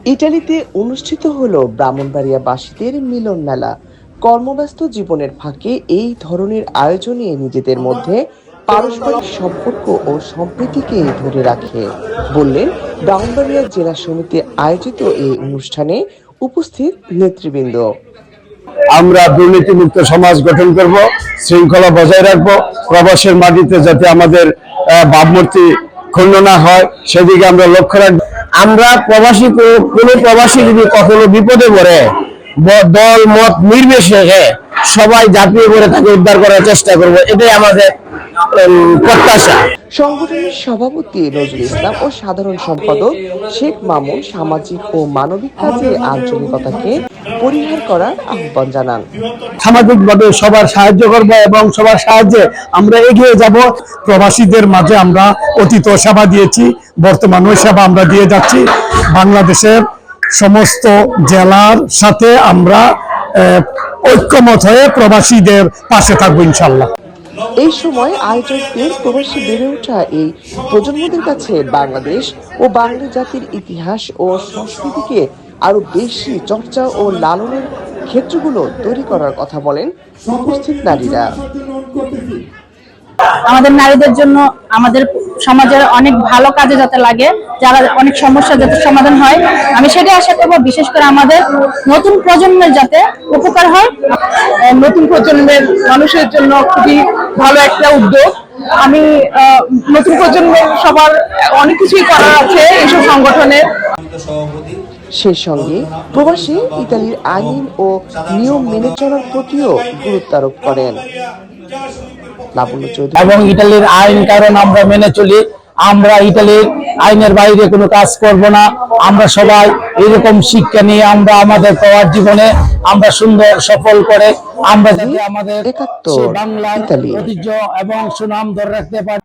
ইতালিতে অনুষ্ঠিত হলো ব্রাহ্মণবাড়িয়াবাসীদের মিলন মেলা। কর্মব্যস্ত জীবনের ফাঁকে এই ধরনের আয়োজনে নিজেদের মধ্যে পারস্পরিক সম্পর্ক ও সম্প্রীতিকে ধরে রাখে বললেন ব্রাহ্মণবাড়িয়া জেলা সমিতি আয়োজিত এই অনুষ্ঠানে উপস্থিত নেতৃবৃন্দ। আমরা দুর্নীতিমুক্ত সমাজ গঠন করব, শৃঙ্খলা বজায় রাখবো, প্রবাসের মাটিতে যাতে আমাদের ভাবমূর্তি ক্ষুণ্ণ না হয় সেদিকে আমরা লক্ষ্য রাখবো। আমরা কোনো প্রবাসী যদি কখনো বিপদে পড়ে দল মত নির্বিশেষে সবাই ঝাঁপিয়ে পড়ে তাকে উদ্ধার করার চেষ্টা করব, এটাই আমাদের প্রত্যাশা। সংগঠনের সভাপতি নজরুল ইসলাম ও সাধারণ সম্পাদক শেখ মামুন সামাজিক ও মানবিক কাজে আঞ্চলিকতাকে পরিহার করার আহ্বান জানান। সামাজিকভাবে সবার সাহায্য করব এবং সবার সাহায্যে আমরা এগিয়ে যাব। প্রবাসীদের মাঝে আমরা অতীত সেবা দিয়েছি, বর্তমানেও সেবা আমরা দিয়ে যাচ্ছি। বাংলাদেশের সমস্ত জেলার সাথে আমরা ঐক্যমত হয়ে প্রবাসীদের পাশে থাকবো ইনশাল্লাহ। এই সময় আয়োজকদের প্রবাসী বেড়ে ওঠা এই প্রজন্মদের কাছে বাংলাদেশ ও বাঙালি জাতির ইতিহাস ও সংস্কৃতিকে আরো বেশি চর্চা ও লালনের ক্ষেত্রগুলো তৈরি করার কথা বলেন উপস্থিত নারীরা। আমাদের নারীদের জন্য আমাদের সমাজের অনেক ভালো কাজে যাতে লাগে, যারা অনেক সমস্যা যাতে সমাধান হয়, আমি সেটাই আশা করবো। বিশেষ করে আমাদের নতুন প্রজন্মের যাতে উপকার হয়। নতুন প্রজন্মের মানুষের জন্য খুবই ভালো একটা উদ্যোগ। আমি নতুন প্রজন্মের সবার অনেক কিছুই করার আছে এইসব সংগঠনের। সেই সঙ্গে প্রবাসী ইতালির আইন ও নিয়ম মেনে চলার প্রতিও গুরুত্ব আরোপ করেন। এবং ইতালির আইন কারণ আমরা মেনে চলি, আমরা ইতালির আইনের বাইরে কোনো কাজ করব না। আমরা সবাই এরকম শিক্ষা নিয়ে আমরা আমাদের প্রবাস জীবনে আমরা সুন্দর সফল করে আমরা যাতে আমাদের বাংলা ঐতিহ্য এবং সুনাম ধরে রাখতে পারি।